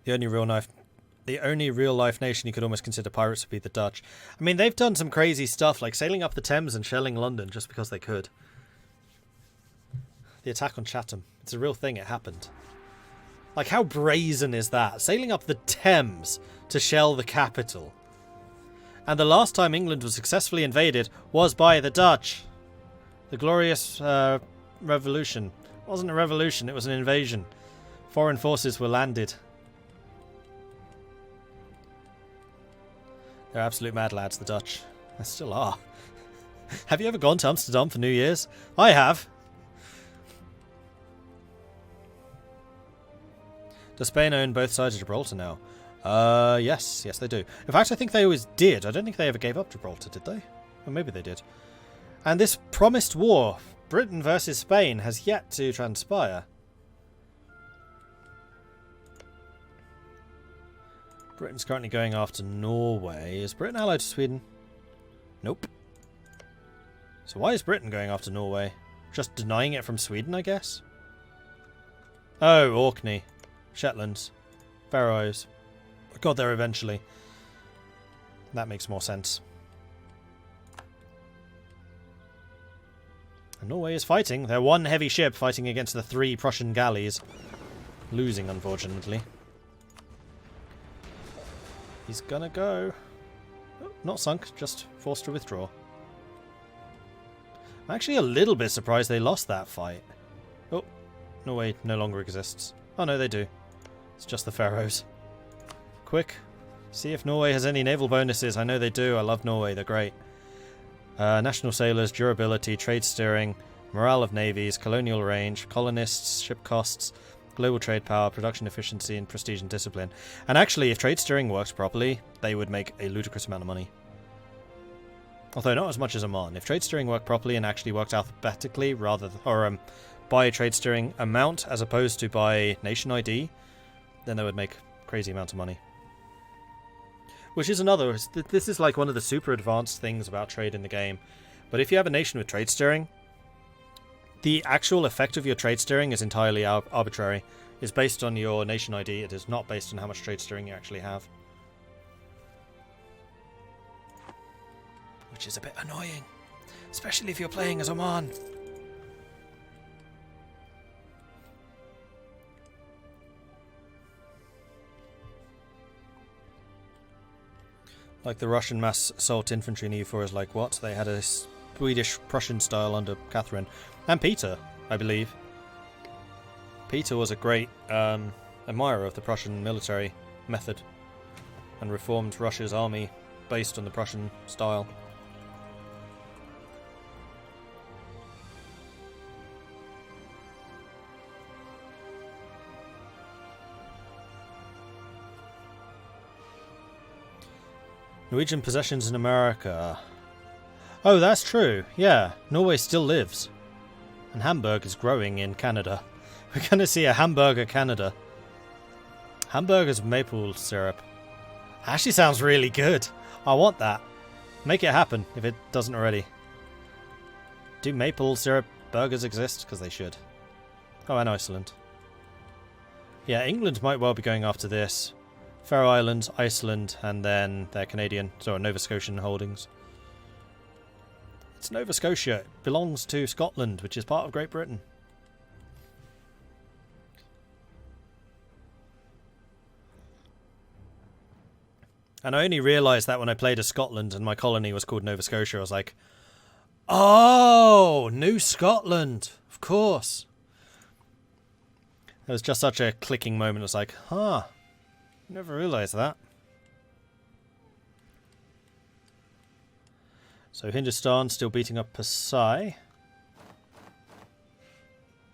The only real life nation you could almost consider pirates would be the Dutch. I mean, they've done some crazy stuff, like sailing up the Thames and shelling London just because they could. The attack on Chatham. It's a real thing, it happened. Like, how brazen is that? Sailing up the Thames to shell the capital. And the last time England was successfully invaded was by the Dutch. The glorious revolution. It wasn't a revolution, it was an invasion. Foreign forces were landed. They're absolute mad lads, the Dutch. They still are. Have you ever gone to Amsterdam for New Year's? I have. Does Spain own both sides of Gibraltar now? Yes. Yes, they do. In fact, I think they always did. I don't think they ever gave up Gibraltar, did they? Or maybe they did. And this promised war, Britain versus Spain, has yet to transpire. Britain's currently going after Norway. Is Britain allied to Sweden? Nope. So why is Britain going after Norway? Just denying it from Sweden, I guess? Oh, Orkney. Shetlands. Faroes. I got there eventually. That makes more sense. And Norway is fighting. They're one heavy ship fighting against the 3 Prussian galleys. Losing, unfortunately. He's gonna go. Oh, not sunk, just forced to withdraw. I'm actually a little bit surprised they lost that fight. Oh, Norway no longer exists. Oh no, they do. It's just the Faroes. Quick, see if Norway has any naval bonuses. I know they do. I love Norway, they're great. National sailors, durability, trade steering, morale of navies, colonial range, colonists, ship costs, global trade power, production efficiency, and prestige and discipline. And actually, if trade steering works properly, they would make a ludicrous amount of money. Although not as much as Oman. If trade steering worked properly and actually worked alphabetically, or by trade steering amount as opposed to by nation ID, then they would make crazy amounts of money. Which is another. This is like one of the super advanced things about trade in the game. But if you have a nation with trade steering, the actual effect of your trade steering is entirely arbitrary. It's based on your nation ID. It is not based on how much trade steering you actually have. Which is a bit annoying. Especially if you're playing as Oman. Like the Russian mass assault infantry in EU4 is like what? They had a Swedish Prussian style under Catherine. And Peter, I believe. Peter was a great admirer of the Prussian military method and reformed Russia's army based on the Prussian style. Norwegian possessions in America. Oh, that's true. Yeah, Norway still lives. And Hamburg is growing in Canada. We're going to see a hamburger Canada. Hamburgers with maple syrup. Actually sounds really good. I want that. Make it happen if it doesn't already. Do maple syrup burgers exist? Because they should. Oh, and Iceland. Yeah, England might well be going after this. Faroe Islands, Iceland, and then their Canadian, so Nova Scotian holdings. It's Nova Scotia. It belongs to Scotland, which is part of Great Britain. And I only realised that when I played as Scotland and my colony was called Nova Scotia. I was like, oh, New Scotland, of course. It was just such a clicking moment. It was like, huh. Never realised that. So Hindustan still beating up Pasai.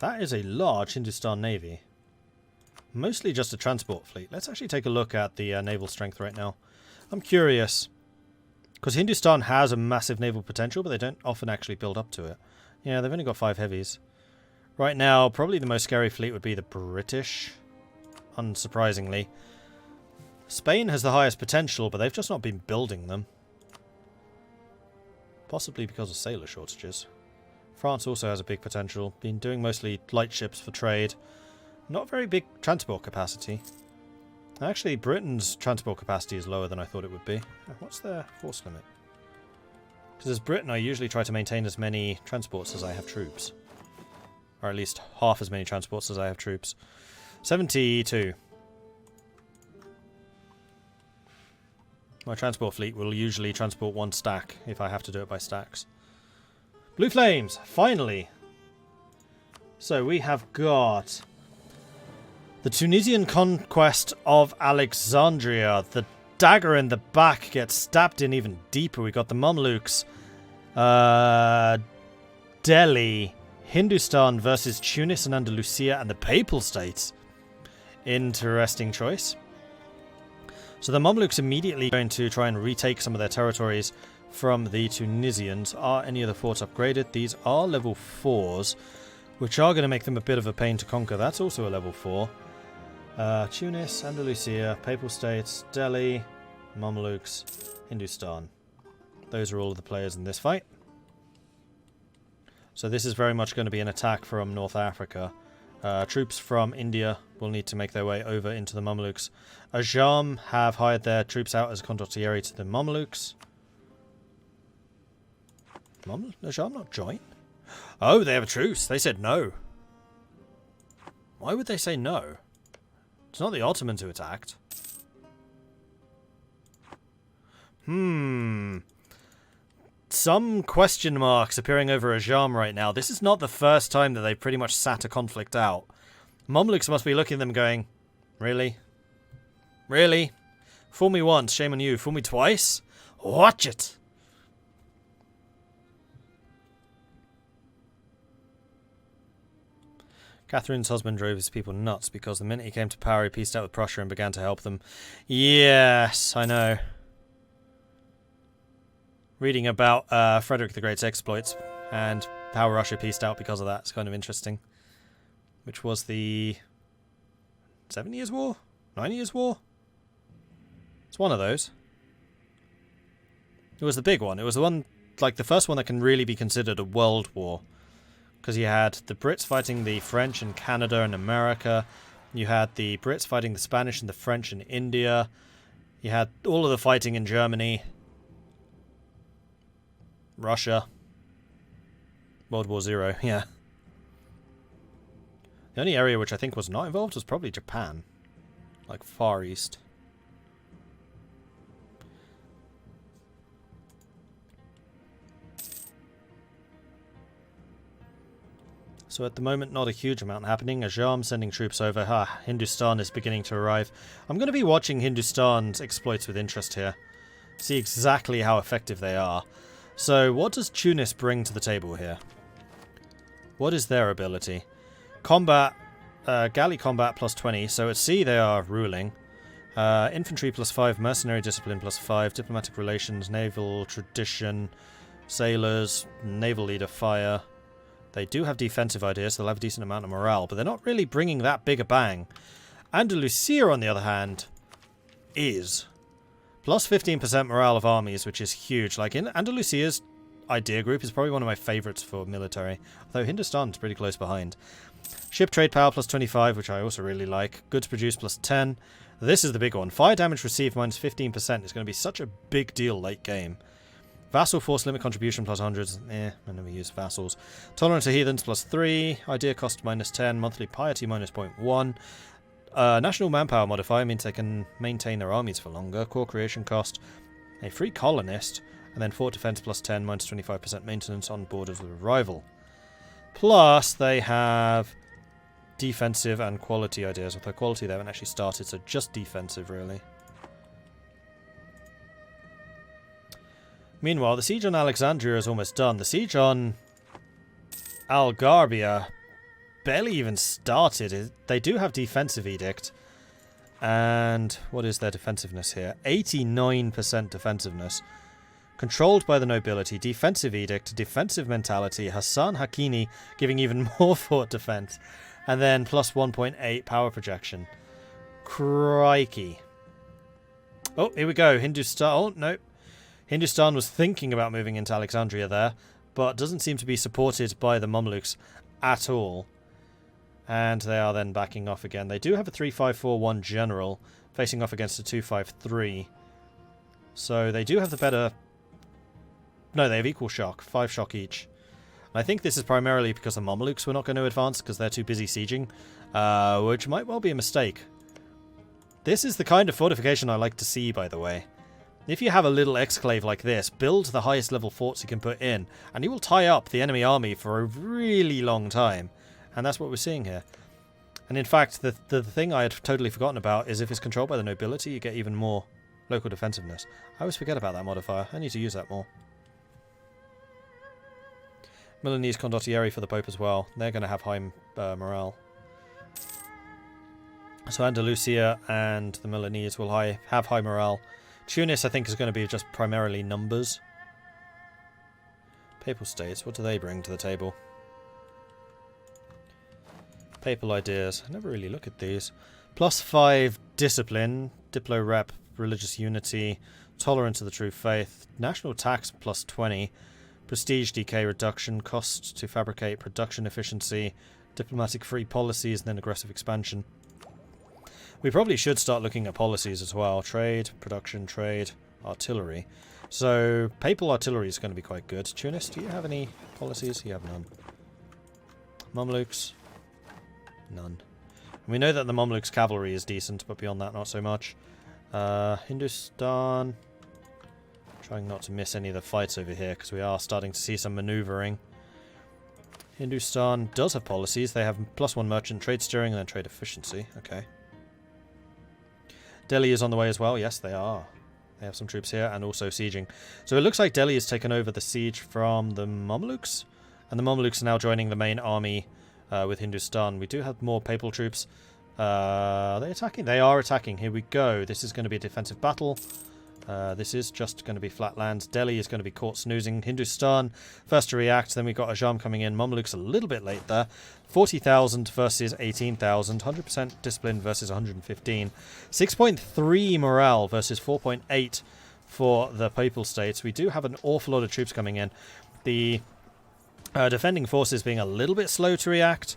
That is a large Hindustan navy. Mostly just a transport fleet. Let's actually take a look at the naval strength right now. I'm curious. Because Hindustan has a massive naval potential, but they don't often actually build up to it. Yeah, they've only got 5 heavies. Right now, probably the most scary fleet would be the British. Unsurprisingly. Spain has the highest potential, but they've just not been building them. Possibly because of sailor shortages. France also has a big potential, been doing mostly light ships for trade. Not very big transport capacity. Actually, Britain's transport capacity is lower than I thought it would be. What's their force limit? Because as Britain, I usually try to maintain as many transports as I have troops. Or at least half as many transports as I have troops. 72. My transport fleet will usually transport one stack if I have to do it by stacks. Blue Flames! Finally! So we have got the Tunisian conquest of Alexandria. The dagger in the back gets stabbed in even deeper. We got the Mamluks, Delhi, Hindustan versus Tunis and Andalusia, and the Papal States. Interesting choice. So the Mamluks immediately going to try and retake some of their territories from the Tunisians. Are any of the forts upgraded? These are level 4s, which are going to make them a bit of a pain to conquer. That's also a level 4. Tunis, Andalusia, Papal States, Delhi, Mamluks, Hindustan. Those are all of the players in this fight. So this is very much going to be an attack from North Africa. Troops from India will need to make their way over into the Mamluks. Ajam have hired their troops out as condottieri to the Mamluks. Ajam not join? Oh, they have a truce. They said no. Why would they say no? It's not the Ottomans who attacked. Some question marks appearing over Ajam right now. This is not the first time that they've pretty much sat a conflict out. Mamluks must be looking at them going, really? Really? Fool me once, shame on you. Fool me twice? Watch it! Catherine's husband drove his people nuts because the minute he came to power, he peaced out with Prussia and began to help them. Yes, I know. Reading about Frederick the Great's exploits and how Russia peaced out because of that. It's kind of interesting. Which was the 7 Years' War? 9 Years' War? It's one of those. It was the big one. It was the one, like the first one that can really be considered a world war. Because you had the Brits fighting the French in Canada and America. You had the Brits fighting the Spanish and the French in India. You had all of the fighting in Germany. Russia. World War Zero, yeah. The only area which I think was not involved was probably Japan. Like Far East. So at the moment, not a huge amount happening. Ajam sending troops over. Hindustan is beginning to arrive. I'm going to be watching Hindustan's exploits with interest here. See exactly how effective they are. So what does Tunis bring to the table here? What is their ability? Combat, galley combat plus 20. So at sea they are ruling. Infantry plus 5, mercenary discipline plus 5, diplomatic relations, naval tradition, sailors, naval leader fire. They do have defensive ideas, so they'll have a decent amount of morale, but they're not really bringing that big a bang. Andalusia, on the other hand, is plus 15% morale of armies, which is huge. Like, in Andalusia's idea group is probably one of my favourites for military, although Hindustan's pretty close behind. Ship trade power plus 25, which I also really like. Goods produced plus 10. This is the big one. Fire damage received minus 15% is going to be such a big deal late game. Vassal force limit contribution plus 100. I never use vassals. Tolerance to heathens plus 3. Idea cost minus 10. Monthly piety minus 0.1. National manpower modifier means they can maintain their armies for longer. Core creation cost. A free colonist. And then fort defense plus 10. Minus 25% maintenance on borders with a rival. Plus they have defensive and quality ideas. Although quality they haven't actually started, so just defensive really. Meanwhile, the siege on Alexandria is almost done. The siege on Algarbia barely even started. They do have defensive edict. And what is their defensiveness here? 89% defensiveness. Controlled by the nobility, defensive edict, defensive mentality, Hassan Hakini giving even more fort defense. And then plus 1.8 power projection. Crikey. Oh, here we go. Hindustan. Oh, no. Hindustan was thinking about moving into Alexandria there, but doesn't seem to be supported by the Mamluks at all. And they are then backing off again. They do have a 3-5-4-1 general, facing off against a 253. So they do have the better... No, they have equal shock. 5 shock each. And I think this is primarily because the Mamelukes were not going to advance because they're too busy sieging, which might well be a mistake. This is the kind of fortification I like to see, by the way. If you have a little exclave like this, build the highest level forts you can put in, and you will tie up the enemy army for a really long time. And that's what we're seeing here. And in fact, the thing I had totally forgotten about is if it's controlled by the nobility, you get even more local defensiveness. I always forget about that modifier. I need to use that more. Milanese condottieri for the Pope as well. They're going to have high morale. So Andalusia and the Milanese will have high morale. Tunis, I think, is going to be just primarily numbers. Papal States, what do they bring to the table? Papal ideas. I never really look at these. +5 discipline, diplo rep, religious unity, tolerance of the true faith, national tax +20, prestige decay reduction, cost to fabricate, production efficiency, diplomatic free policies, and then aggressive expansion. We probably should start looking at policies as well. Trade, production, trade, artillery. So, papal artillery is going to be quite good. Tunis, do you have any policies? You have none. Mamluks? None. And we know that the Mamluks' cavalry is decent, but beyond that, not so much. Hindustan. Trying not to miss any of the fights over here, because we are starting to see some manoeuvring. Hindustan does have policies. They have +1 merchant trade steering and then trade efficiency. Okay. Delhi is on the way as well. Yes, they are. They have some troops here and also sieging. So it looks like Delhi has taken over the siege from the Mamelukes. And the Mamelukes are now joining the main army with Hindustan. We do have more papal troops. Are they attacking? They are attacking. Here we go. This is going to be a defensive battle. This is just going to be flat lands. Delhi is going to be caught snoozing. Hindustan first to react. Then we've got Ajam coming in. Mamluks a little bit late there. 40,000 versus 18,000. 100% discipline versus 115. 6.3 morale versus 4.8 for the Papal States. We do have an awful lot of troops coming in. The defending forces being a little bit slow to react.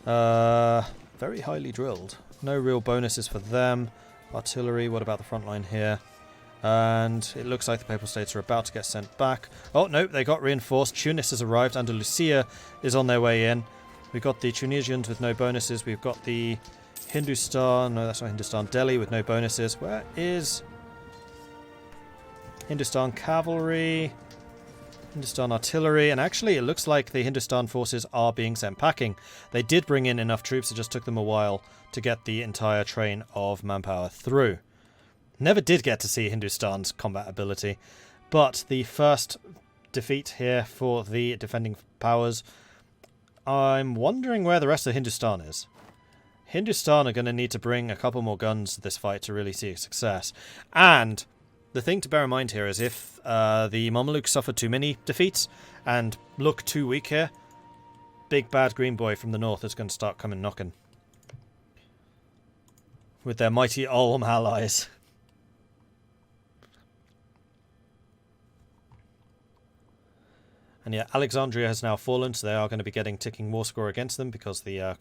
Very highly drilled. No real bonuses for them. Artillery, what about the front line here? And it looks like the Papal States are about to get sent back. Oh, no, they got reinforced. Tunis has arrived. Andalusia is on their way in. We've got the Tunisians with no bonuses. We've got the Hindustan. No, that's not Hindustan. Delhi with no bonuses. Where is Hindustan cavalry? Hindustan artillery. And actually, it looks like the Hindustan forces are being sent packing. They did bring in enough troops. It just took them a while to get the entire train of manpower through. Never did get to see Hindustan's combat ability, but the first defeat here for the defending powers. I'm wondering where the rest of Hindustan is. Hindustan are going to need to bring a couple more guns to this fight to really see a success. And the thing to bear in mind here is if the Mamelukes suffer too many defeats and look too weak here, big bad green boy from the north is going to start coming knocking with their mighty Ulm allies. And yeah, Alexandria has now fallen, so they are going to be getting ticking war score against them because the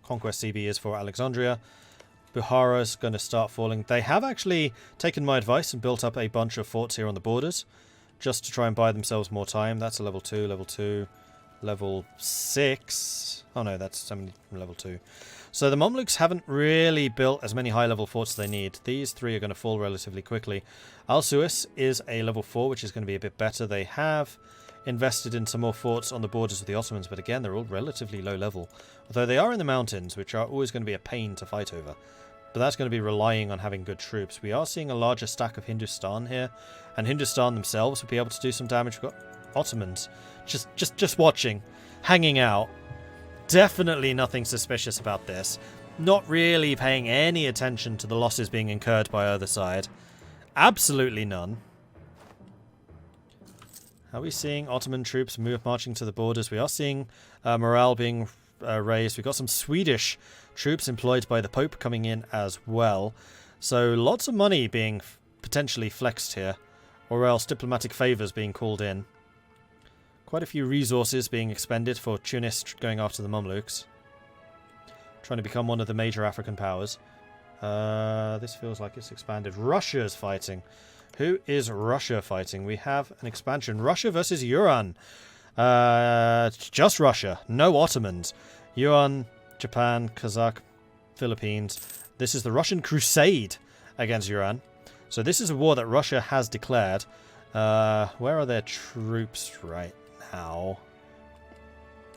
Conquest CB is for Alexandria. Bukhara is going to start falling. They have actually taken my advice and built up a bunch of forts here on the borders just to try and buy themselves more time. That's a level 2, level 6. Oh no, that's something from level 2. So the Mamluks haven't really built as many high-level forts as they need. These 3 are going to fall relatively quickly. Al-Suez is a level 4, which is going to be a bit better. They have invested in some more forts on the borders with the Ottomans, but again, they're all relatively low level. Although they are in the mountains, which are always going to be a pain to fight over. But that's going to be relying on having good troops. We are seeing a larger stack of Hindustan here, and Hindustan themselves will be able to do some damage. We've got Ottomans just watching, hanging out. Definitely nothing suspicious about this. Not really paying any attention to the losses being incurred by either side. Absolutely none. Are we seeing Ottoman troops marching to the borders? We are seeing morale being raised. We've got some Swedish troops employed by the Pope coming in as well. So lots of money being potentially flexed here. Or else diplomatic favours being called in. Quite a few resources being expended for Tunis going after the Mamluks. Trying to become one of the major African powers. This feels like it's expanded. Russia's fighting. Who is Russia fighting? We have an expansion. Russia versus Yuan. Just Russia. No Ottomans. Yuan, Japan, Kazakh, Philippines. This is the Russian Crusade against Yuan. So this is a war that Russia has declared. Where are their troops right now?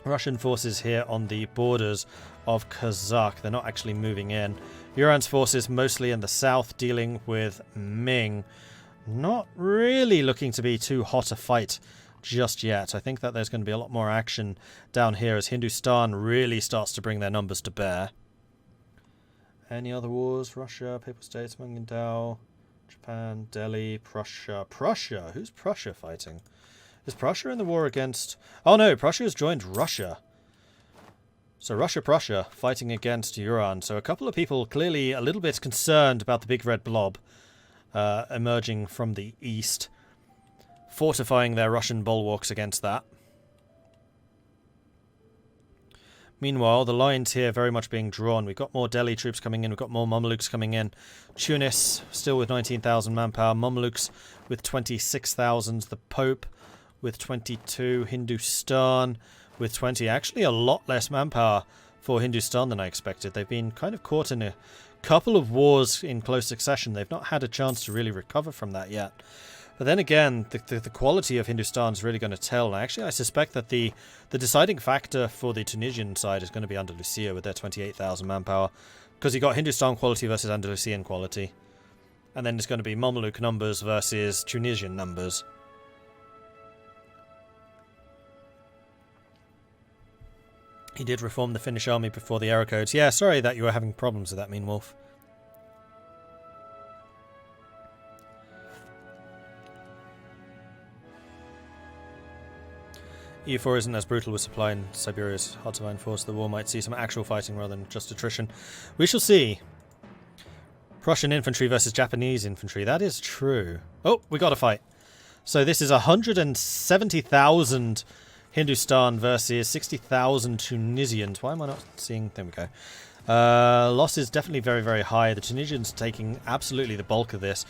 Russian forces here on the borders of Kazakh. They're not actually moving in. Yuan's forces mostly in the south dealing with Ming. Not really looking to be too hot a fight just yet. I think that there's going to be a lot more action down here as Hindustan really starts to bring their numbers to bear. Any other wars? Russia, Papal States, Ming and Dao, Japan, Delhi, Prussia. Prussia? Who's Prussia fighting? Is Prussia in the war against... Oh no, Prussia has joined Russia. So Russia-Prussia fighting against Yuan. So a couple of people clearly a little bit concerned about the big red blob emerging from the east, fortifying their Russian bulwarks against that. Meanwhile, the lines here very much being drawn. We've got more Delhi troops coming in. We've got more Mamelukes coming in. Tunis still with 19,000 manpower. Mamelukes with 26,000. The Pope with 22. Hindustan with 20. Actually, a lot less manpower for Hindustan than I expected. They've been kind of caught in a couple of wars in close succession. They've not had a chance to really recover from that yet. But then again, the quality of Hindustan is really going to tell. And actually, I suspect that the deciding factor for the Tunisian side is going to be Andalusia with their 28,000 manpower. Because you got Hindustan quality versus Andalusian quality. And then it's going to be Mameluke numbers versus Tunisian numbers. He did reform the Finnish army before the error codes. Yeah, sorry that you were having problems with that, Mean Wolf. EU4 isn't as brutal with supply in Siberia's hard-to-find force. The war might see some actual fighting rather than just attrition. We shall see. Prussian infantry versus Japanese infantry. That is true. Oh, we got a fight. So this is 170,000 Hindustan versus 60,000 Tunisians. Why am I not seeing... There we go. Loss is definitely very, very high. The Tunisians taking absolutely the bulk of this.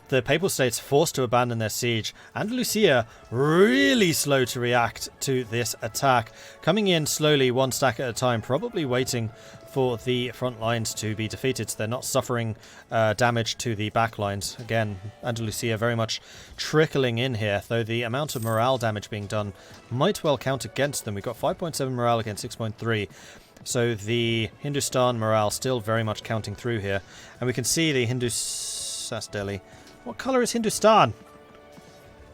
The Papal States forced to abandon their siege. Andalusia really slow to react to this attack. Coming in slowly, one stack at a time, probably waiting for the front lines to be defeated. So they're not suffering damage to the back lines. Again, Andalusia very much trickling in here, though the amount of morale damage being done might well count against them. We've got 5.7 morale against 6.3. So the Hindustan morale still very much counting through here. And we can see the That's Delhi. What colour is Hindustan?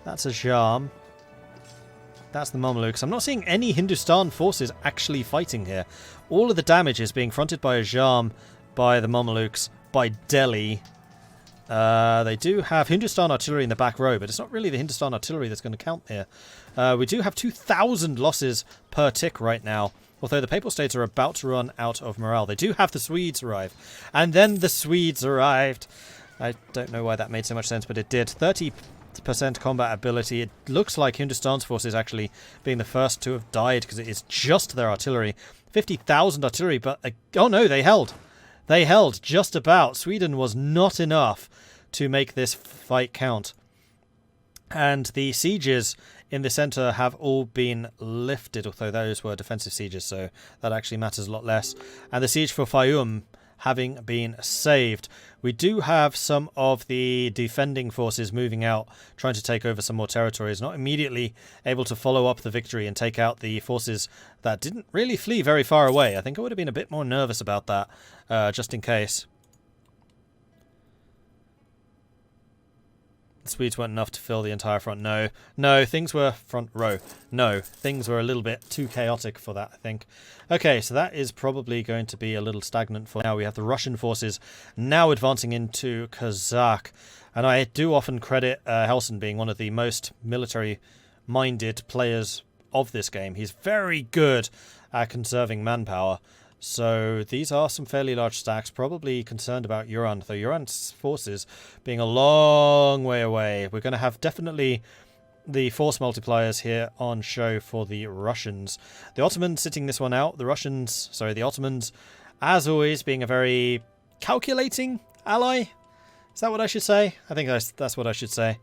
That's a Jam. That's the Mamelukes. I'm not seeing any Hindustan forces actually fighting here. All of the damage is being fronted by a Jam, by the Mamelukes, by Delhi. They do have Hindustan artillery in the back row, but it's not really the Hindustan artillery that's going to count here. We do have 2,000 losses per tick right now, although the Papal States are about to run out of morale. They do have the Swedes arrive. And then the Swedes arrived. I don't know why that made so much sense, but it did. 30% combat ability. It looks like Hindustan's forces actually being the first to have died because it is just their artillery. 50,000 artillery, but... oh no, they held. They held just about. Sweden was not enough to make this fight count. And the sieges in the centre have all been lifted, although those were defensive sieges, so that actually matters a lot less. And the siege for Fayum having been saved. We do have some of the defending forces moving out, trying to take over some more territories, not immediately able to follow up the victory and take out the forces that didn't really flee very far away. I think I would have been a bit more nervous about that, just in case. The Swedes weren't enough to fill the entire front. No, things were front row. No, things were a little bit too chaotic for that, I think. Okay, so that is probably going to be a little stagnant for now. We have the Russian forces now advancing into Kazakh. And I do often credit Helson being one of the most military-minded players of this game. He's very good at conserving manpower. So these are some fairly large stacks, probably concerned about Yuan, though Yuan's forces being a long way away. We're going to have definitely the force multipliers here on show for the Russians. The Ottomans sitting this one out. The Ottomans, as always, being a very calculating ally? Is that what I should say? I think that's what I should say.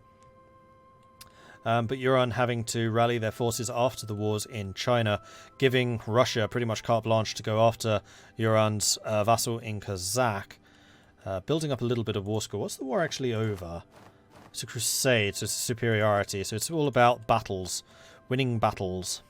But Iran having to rally their forces after the wars in China, giving Russia pretty much carte blanche to go after Iran's vassal in Kazakh, building up a little bit of war score. What's the war actually over? It's a crusade, so it's a superiority, so it's all about battles, winning battles.